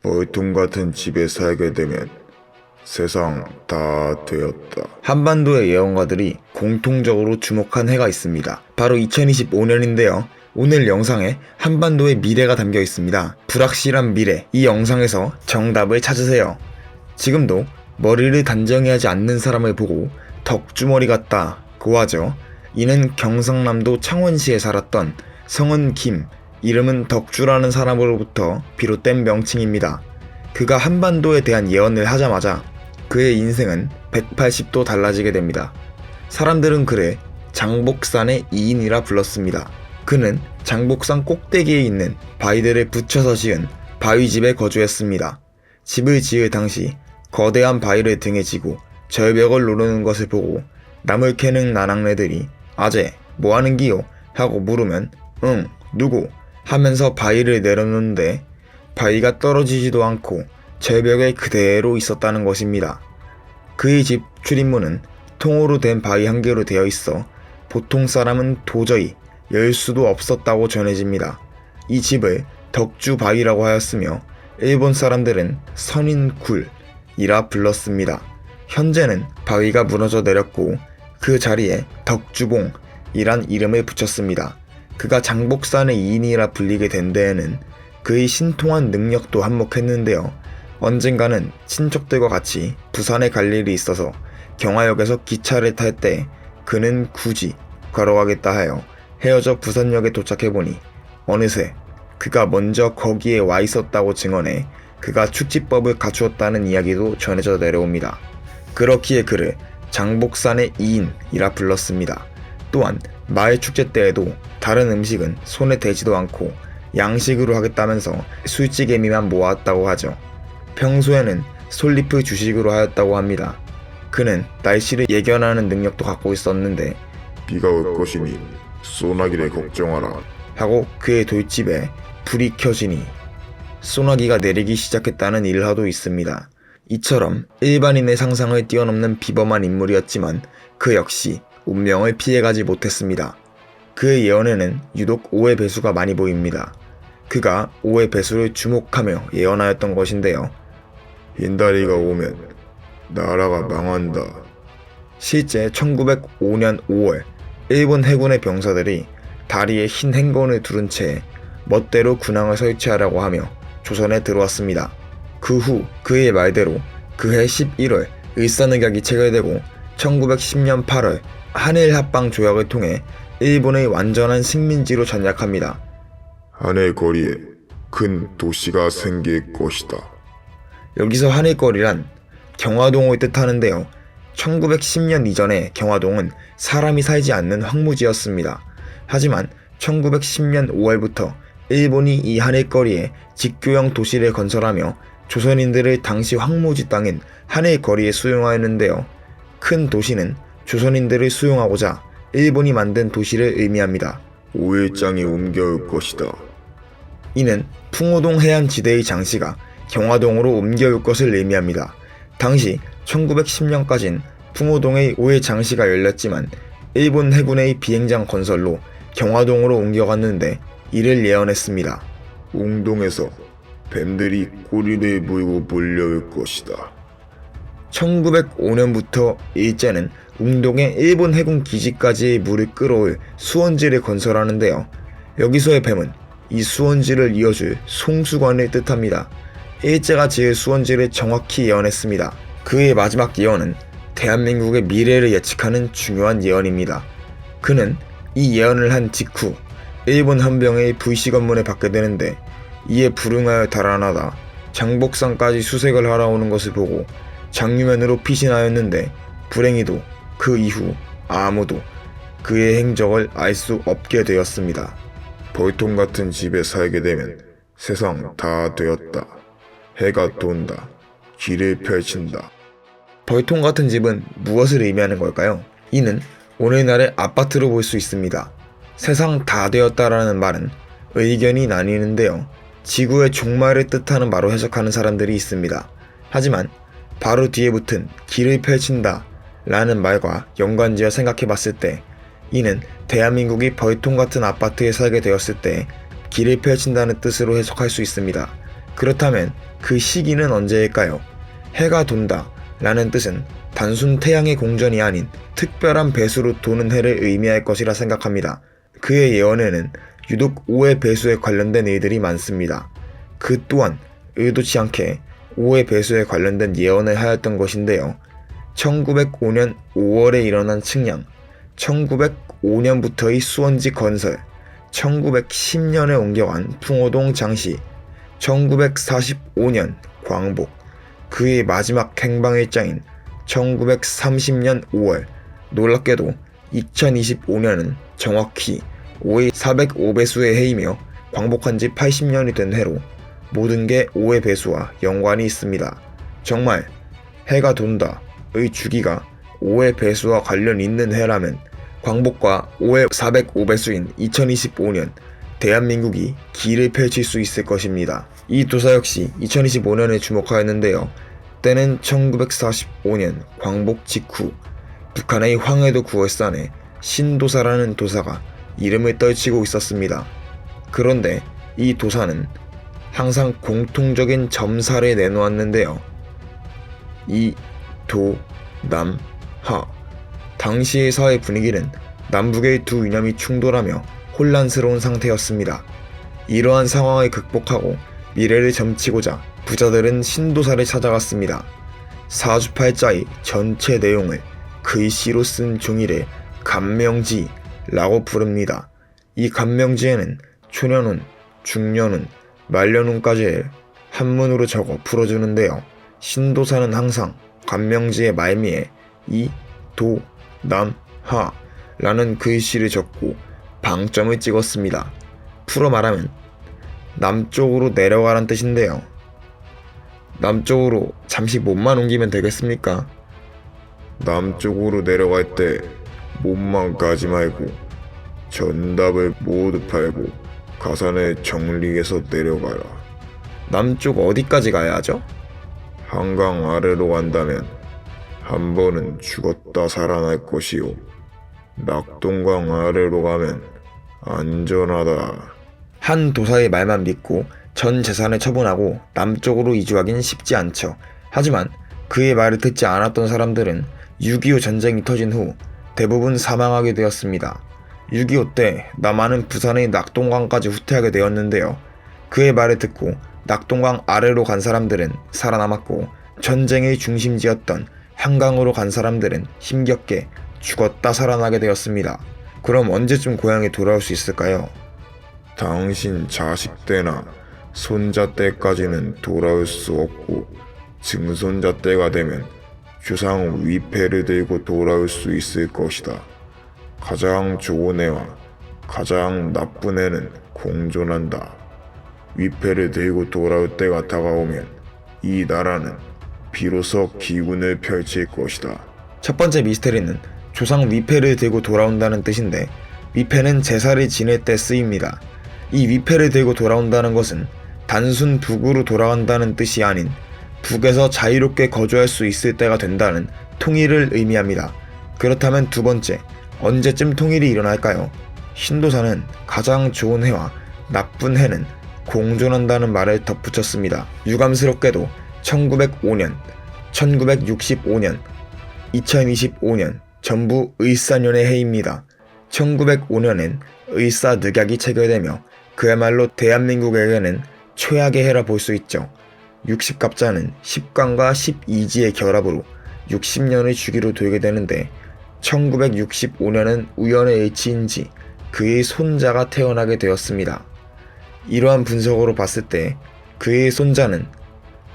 벌통 같은 집에 살게 되면 세상 다 되었다. 한반도의 예언가들이 공통적으로 주목한 해가 있습니다. 바로 2025년인데요. 오늘 영상에 한반도의 미래가 담겨 있습니다. 불확실한 미래, 이 영상에서 정답을 찾으세요. 지금도 머리를 단정히 하지 않는 사람을 보고 덕주머리 같다고 하죠. 이는 경상남도 창원시에 살았던 성은 김, 이름은 덕주라는 사람으로부터 비롯된 명칭입니다. 그가 한반도에 대한 예언을 하자마자 그의 인생은 180도 달라지게 됩니다. 사람들은 그를 장복산의 이인이라 불렀습니다. 그는 장복산 꼭대기에 있는 바위들을 붙여서 지은 바위집에 거주했습니다. 집을 지을 당시 거대한 바위를 등에 지고 절벽을 노르는 것을 보고 나물 캐는 나낙네들이 아재 뭐하는 기요? 하고 물으면 응 누구? 하면서 바위를 내려놓는데 바위가 떨어지지도 않고 절벽에 그대로 있었다는 것입니다. 그의 집 출입문은 통으로 된 바위 한 개로 되어 있어 보통 사람은 도저히 열 수도 없었다고 전해집니다. 이 집을 덕주바위라고 하였으며 일본 사람들은 선인굴이라 불렀습니다. 현재는 바위가 무너져 내렸고 그 자리에 덕주봉이란 이름을 붙였습니다. 그가 장복산의 이인이라 불리게 된 데에는 그의 신통한 능력도 한몫했는데요. 언젠가는 친척들과 같이 부산에 갈 일이 있어서 경화역에서 기차를 탈 때 그는 굳이 걸어가겠다 하여 헤어져 부산역에 도착해보니 어느새 그가 먼저 거기에 와 있었다고 증언해 그가 축지법을 갖추었다는 이야기도 전해져 내려옵니다. 그렇기에 그를 장복산의 이인이라 불렀습니다. 또한 마을 축제 때에도 다른 음식은 손에 대지도 않고 양식으로 하겠다면서 술찌개미만 모았다고 하죠. 평소에는 솔잎을 주식으로 하였다고 합니다. 그는 날씨를 예견하는 능력도 갖고 있었는데 비가 올 것이니 소나기를 걱정하라. 하고 그의 돌집에 불이 켜지니 소나기가 내리기 시작했다는 일화도 있습니다. 이처럼 일반인의 상상을 뛰어넘는 비범한 인물이었지만 그 역시 운명을 피해가지 못했습니다. 그의 예언에는 유독 오해 배수가 많이 보입니다. 그가 오해 배수를 주목하며 예언하였던 것인데요. 흰다리가 오면 나라가 망한다. 실제 1905년 5월 일본 해군의 병사들이 다리에 흰 행건을 두른 채 멋대로 군항을 설치하라고 하며 조선에 들어왔습니다. 그 후 그의 말대로 그해 11월 일산의격이 체결되고 1910년 8월 한일합방 조약을 통해 일본의 완전한 식민지로 전락합니다. 하늘 거리에 큰 도시가 생길 것이다. 여기서 하늘거리란 경화동을 뜻하는데요. 1910년 이전에 경화동은 사람이 살지 않는 황무지였습니다. 하지만 1910년 5월부터 일본이 이 하늘거리에 직교형 도시를 건설하며 조선인들을 당시 황무지 땅인 하늘거리에 수용하였는데요. 큰 도시는 조선인들을 수용하고자 일본이 만든 도시를 의미합니다. 오일장이 옮겨올 것이다. 이는 풍호동 해안지대의 장시가 경화동으로 옮겨올 것을 의미합니다. 당시 1910년까진 풍호동의 5일 장시가 열렸지만 일본 해군의 비행장 건설로 경화동으로 옮겨갔는데 이를 예언했습니다. 웅동에서 뱀들이 꼬리를 물고 몰려올 것이다. 1905년부터 일제는 웅동에 일본 해군 기지까지의 물을 끌어올 수원지를 건설하는데요. 여기서의 뱀은 이 수원지를 이어줄 송수관을 뜻합니다. 일제가 지을 수원지를 정확히 예언했습니다. 그의 마지막 예언은 대한민국의 미래를 예측하는 중요한 예언입니다. 그는 이 예언을 한 직후 일본 헌병의 불시검문을 받게 되는데 이에 불응하여 달아나다 장복산까지 수색을 하러 오는 것을 보고 장유면으로 피신하였는데 불행히도 그 이후 아무도 그의 행적을 알 수 없게 되었습니다. 벌통 같은 집에 살게 되면 세상 다 되었다. 해가 돈다. 길을 펼친다. 벌통 같은 집은 무엇을 의미하는 걸까요? 이는 오늘날의 아파트로 볼 수 있습니다. 세상 다 되었다라는 말은 의견이 나뉘는데요. 지구의 종말을 뜻하는 바로 해석하는 사람들이 있습니다. 하지만 바로 뒤에 붙은 길을 펼친다 라는 말과 연관지어 생각해봤을 때 이는 대한민국이 벌통 같은 아파트에 살게 되었을 때 길을 펼친다는 뜻으로 해석할 수 있습니다. 그렇다면 그 시기는 언제일까요? 해가 돈다 라는 뜻은 단순 태양의 공전이 아닌 특별한 배수로 도는 해를 의미할 것이라 생각합니다. 그의 예언에는 유독 5의 배수에 관련된 일들이 많습니다. 그 또한 의도치 않게 5의 배수에 관련된 예언을 하였던 것인데요. 1905년 5월에 일어난 측량, 1905년부터의 수원지 건설, 1910년에 옮겨간 풍호동 장시, 1945년 광복, 그의 마지막 행방일장인 1930년 5월, 놀랍게도 2025년은 정확히 5의 405배수의 해이며 광복한 지 80년이 된 해로 모든 게 5의 배수와 연관이 있습니다. 정말 해가 돈다의 주기가 5의 배수와 관련 있는 해라면 광복과 5의 405배수인 2025년 대한민국이 기를 펼칠 수 있을 것입니다. 이 도사 역시 2025년에 주목하였는데요. 때는 1945년 광복 직후 북한의 황해도 구월산에 신도사라는 도사가 이름을 떨치고 있었습니다. 그런데 이 도사는 항상 공통적인 점사를 내놓았는데요. 이, 도, 남, 하. 당시의 사회 분위기는 남북의 두 이념이 충돌하며 혼란스러운 상태였습니다. 이러한 상황을 극복하고 미래를 점치고자 부자들은 신도사를 찾아갔습니다. 사주팔자의 전체 내용을 글씨로 쓴 종이를 간명지라고 부릅니다. 이 간명지에는 초년운, 중년운, 말년운까지를 한문으로 적어 풀어주는데요. 신도사는 항상 간명지의 말미에 이, 도, 남, 하 라는 글씨를 적고 방점을 찍었습니다. 풀어 말하면 남쪽으로 내려가란 뜻인데요. 남쪽으로 잠시 몸만 옮기면 되겠습니까? 남쪽으로 내려갈 때 몸만 가지 말고 전답을 모두 팔고 가산을 정리해서 내려가라. 남쪽 어디까지 가야 하죠? 한강 아래로 간다면 한 번은 죽었다 살아날 것이요. 낙동강 아래로 가면 안전하다. 한 도사의 말만 믿고 전 재산을 처분하고 남쪽으로 이주하긴 쉽지 않죠. 하지만 그의 말을 듣지 않았던 사람들은 6.25 전쟁이 터진 후 대부분 사망하게 되었습니다. 6.25 때 남한은 부산의 낙동강까지 후퇴하게 되었는데요. 그의 말을 듣고 낙동강 아래로 간 사람들은 살아남았고 전쟁의 중심지였던 한강으로 간 사람들은 힘겹게 죽었다 살아나게 되었습니다. 그럼 언제쯤 고향에 돌아올 수 있을까요? 당신 자식 때나 손자 때까지는 돌아올 수 없고 증손자 때가 되면 주상 위패를 들고 돌아올 수 있을 것이다. 가장 좋은 애와 가장 나쁜 애는 공존한다. 위패를 들고 돌아올 때가 다가오면 이 나라는 비로소 기운을 펼칠 것이다. 첫 번째 미스테리는 조상 위패를 들고 돌아온다는 뜻인데 위패는 제사를 지낼 때 쓰입니다. 이 위패를 들고 돌아온다는 것은 단순 북으로 돌아간다는 뜻이 아닌 북에서 자유롭게 거주할 수 있을 때가 된다는 통일을 의미합니다. 그렇다면 두 번째, 언제쯤 통일이 일어날까요? 신도사는 가장 좋은 해와 나쁜 해는 공존한다는 말을 덧붙였습니다. 유감스럽게도 1905년, 1965년, 2025년 전부 을사년의 해입니다. 1905년엔 을사늑약이 체결되며 그야말로 대한민국에게는 최악의 해라 볼 수 있죠. 60갑자는 10간과 12지의 결합으로 60년의 주기로 돌게 되는데 1965년은 우연의 일치인지 그의 손자가 태어나게 되었습니다. 이러한 분석으로 봤을 때 그의 손자는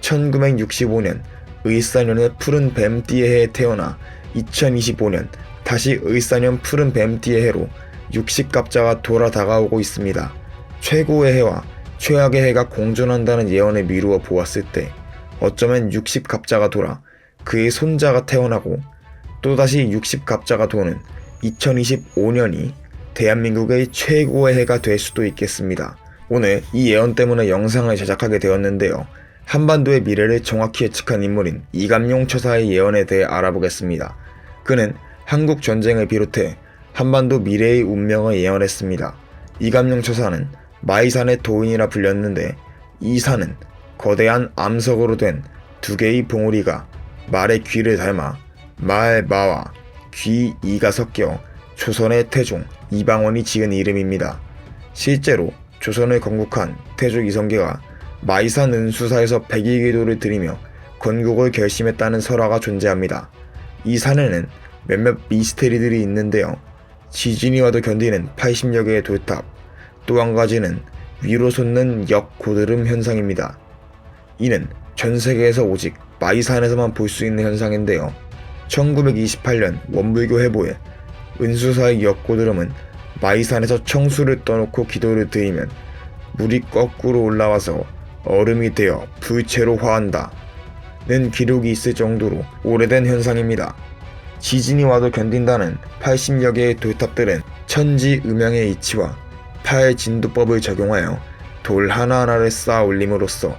1965년 을사년의 푸른 뱀띠의 해에 태어나 2025년 다시 을사년 푸른 뱀띠의 해로 60갑자가 돌아 다가오고 있습니다. 최고의 해와 최악의 해가 공존한다는 예언에 미루어 보았을 때 어쩌면 60갑자가 돌아 그의 손자가 태어나고 또다시 60갑자가 도는 2025년이 대한민국의 최고의 해가 될 수도 있겠습니다. 오늘 이 예언 때문에 영상을 제작하게 되었는데요. 한반도의 미래를 정확히 예측한 인물인 이감용 처사의 예언에 대해 알아보겠습니다. 그는 한국 전쟁을 비롯해 한반도 미래의 운명을 예언했습니다. 이감용 처사는 마이산의 도인이라 불렸는데 이 산은 거대한 암석으로 된 두 개의 봉우리가 말의 귀를 닮아 말마와 귀이가 섞여 조선의 태종 이방원이 지은 이름입니다. 실제로 조선을 건국한 태조 이성계가 마이산 은수사에서 백일기도를 드리며 건국을 결심했다는 설화가 존재합니다. 이 산에는 몇몇 미스테리들이 있는데요. 지진이 와도 견디는 80여 개의 돌탑, 또 한 가지는 위로 솟는 역고드름 현상입니다. 이는 전 세계에서 오직 마이산에서만 볼 수 있는 현상인데요. 1928년 원불교 해보에 은수사의 역고드름은 마이산에서 청수를 떠놓고 기도를 드리면 물이 거꾸로 올라와서 얼음이 되어 불체로 화한다 는 기록이 있을 정도로 오래된 현상입니다. 지진이 와도 견딘다는 80여 개의 돌탑들은 천지음양의 이치와 팔진도법을 적용하여 돌 하나하나를 쌓아 올림으로써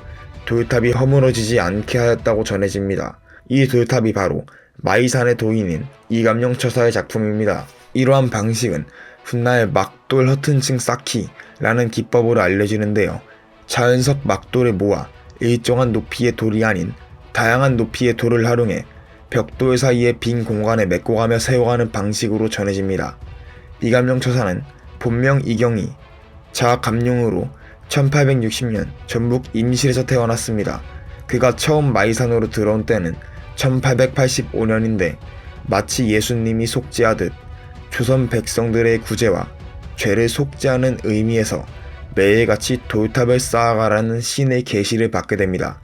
돌탑이 허물어지지 않게 하였다고 전해집니다. 이 돌탑이 바로 마이산의 도인인 이감룡 처사의 작품입니다. 이러한 방식은 훗날 막돌 허튼층 쌓기라는 기법으로 알려지는데요. 자연석 막돌을 모아 일정한 높이의 돌이 아닌 다양한 높이의 돌을 활용해 벽돌 사이의 빈 공간에 메꿔가며 세워가는 방식으로 전해집니다. 이감룡 처사는 본명 이경이, 자감룡으로 1860년 전북 임실에서 태어났습니다. 그가 처음 마이산으로 들어온 때는 1885년인데 마치 예수님이 속죄하듯 조선 백성들의 구제와 죄를 속죄하는 의미에서 매일같이 돌탑을 쌓아가라는 신의 계시를 받게 됩니다.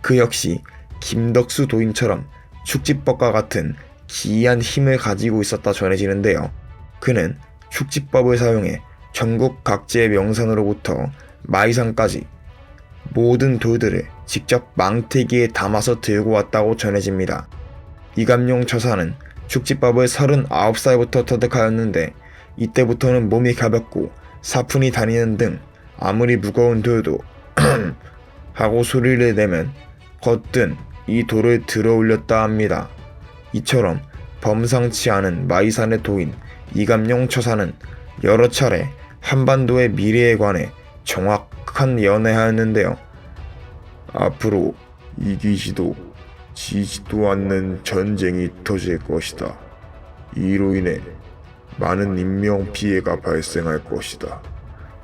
그 역시 김덕수 도인처럼 축지법과 같은 기이한 힘을 가지고 있었다 전해지는데요. 그는 축지법을 사용해 전국 각지의 명산으로부터 마이산까지 모든 돌들을 직접 망태기에 담아서 들고 왔다고 전해집니다. 이감룡 처사는 축지법을 39살부터 터득하였는데 이때부터는 몸이 가볍고 사푼이 다니는 등 아무리 무거운 돌도 하고 소리를 내면 거뜬 이 돌을 들어 올렸다 합니다. 이처럼 범상치 않은 마이산의 도인 이감룡 처사는 여러 차례 한반도의 미래에 관해 정확한 예언하였는데요. 앞으로 이기지도 지지도 않는 전쟁이 터질 것이다. 이로 인해 많은 인명피해가 발생할 것이다.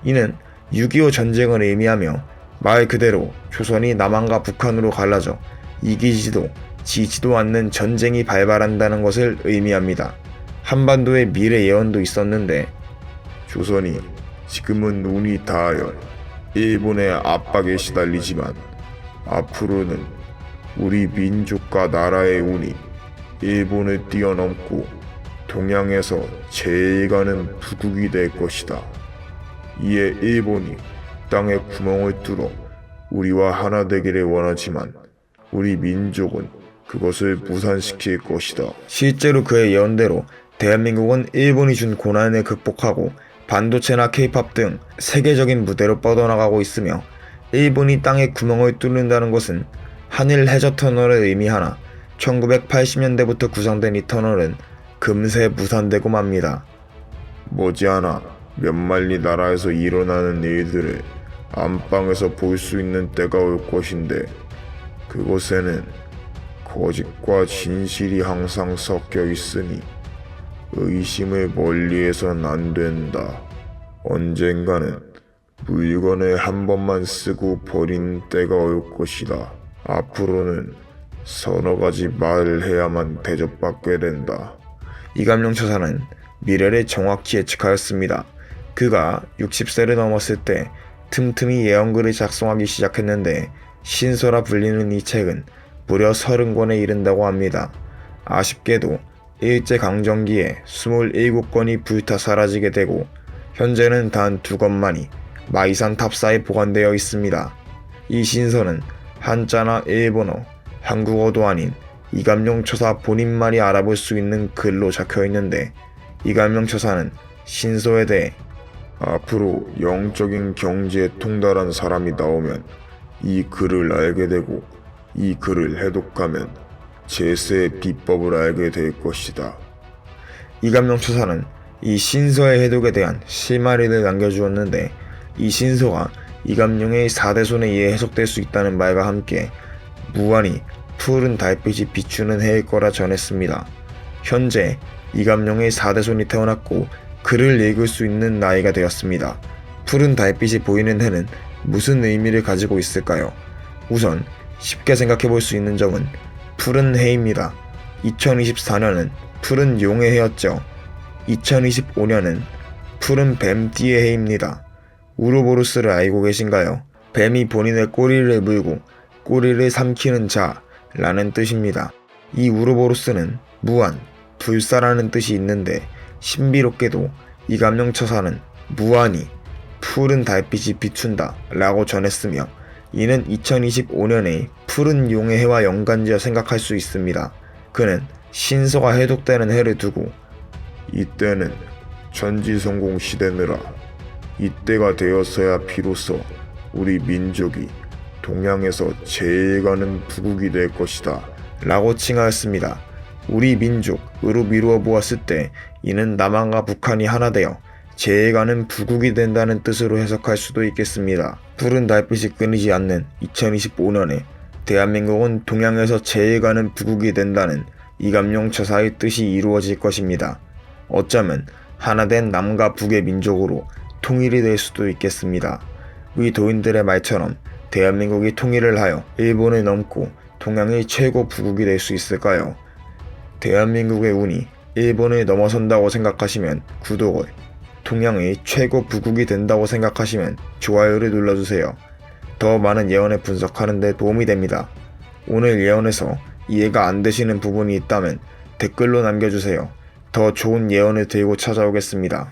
이는 6.25 전쟁을 의미하며 말 그대로 조선이 남한과 북한으로 갈라져 이기지도 지지도 않는 전쟁이 발발한다는 것을 의미합니다. 한반도의 미래 예언도 있었는데 조선이 지금은 운이 다하여 일본의 압박에 시달리지만 앞으로는 우리 민족과 나라의 운이 일본을 뛰어넘고 동양에서 제일 가는 부국이 될 것이다. 이에 일본이 땅에 구멍을 뚫어 우리와 하나 되기를 원하지만 우리 민족은 그것을 무산시킬 것이다. 실제로 그의 예언대로 대한민국은 일본이 준 고난을 극복하고 반도체나 케이팝 등 세계적인 무대로 뻗어나가고 있으며 일본이 땅에 구멍을 뚫는다는 것은 한일 해저 터널을 의미하나 1980년대부터 구상된 이 터널은 금세 무산되고 맙니다. 머지않아 몇만리 나라에서 일어나는 일들을 안방에서 볼 수 있는 때가 올 것인데 그곳에는 거짓과 진실이 항상 섞여 있으니 의심을 멀리해선 안 된다. 언젠가는 물건을 한 번만 쓰고 버리는 때가 올 것이다. 앞으로는 서너 가지 말을 해야만 대접받게 된다. 이감룡 처사는 미래를 정확히 예측하였습니다. 그가 60세를 넘었을 때 틈틈이 예언글을 작성하기 시작했는데 신서라 불리는 이 책은 무려 30권에 이른다고 합니다. 아쉽게도 일제강점기에 27권이 불타 사라지게 되고 현재는 단 2권만이 마이산 탑사에 보관되어 있습니다. 이 신서는 한자나 일본어, 한국어도 아닌 이감룡 처사 본인만이 알아볼 수 있는 글로 적혀 있는데 이감룡 처사는 신서에 대해 앞으로 영적인 경지에 통달한 사람이 나오면 이 글을 알게 되고 이 글을 해독하면 제세의 비법을 알게 될 것이다. 이감룡 처사는 이 신서의 해독에 대한 실마리를 남겨주었는데 이 신서가 이감룡의 4대손에 의해 해석될 수 있다는 말과 함께 무한히 푸른 달빛이 비추는 해일 거라 전했습니다. 현재 이감룡의 4대손이 태어났고 글을 읽을 수 있는 나이가 되었습니다. 푸른 달빛이 보이는 해는 무슨 의미를 가지고 있을까요? 우선 쉽게 생각해 볼 수 있는 점은 푸른 해입니다. 2024년은 푸른 용의 해였죠. 2025년은 푸른 뱀띠의 해입니다. 우로보로스를 알고 계신가요? 뱀이 본인의 꼬리를 물고 꼬리를 삼키는 자라는 뜻입니다. 이 우로보로스는 무한, 불사라는 뜻이 있는데 신비롭게도 이감룡 처사는 무한히 푸른 달빛이 비춘다 라고 전했으며 이는 2025년의 푸른 용의 해와 연관지어 생각할 수 있습니다. 그는 신서가 해독되는 해를 두고 이때는 천지성공 시대느라 이때가 되었어야 비로소 우리 민족이 동양에서 제일 가는 부국이 될 것이다 라고 칭하였습니다. 우리 민족으로 미루어 보았을 때 이는 남한과 북한이 하나 되어 제일 가는 부국이 된다는 뜻으로 해석할 수도 있겠습니다. 푸른 달빛이 끊이지 않는 2025년에 대한민국은 동양에서 제일 가는 부국이 된다는 이감룡 처사의 뜻이 이루어질 것입니다. 어쩌면 하나된 남과 북의 민족으로 통일이 될 수도 있겠습니다. 의도인들의 말처럼 대한민국이 통일을 하여 일본을 넘고 동양의 최고 부국이 될 수 있을까요? 대한민국의 운이 일본을 넘어선다고 생각하시면 구독을, 동양의 최고 부국이 된다고 생각하시면 좋아요를 눌러주세요. 더 많은 예언을 분석하는 데 도움이 됩니다. 오늘 예언에서 이해가 안 되시는 부분이 있다면 댓글로 남겨주세요. 더 좋은 예언을 들고 찾아오겠습니다.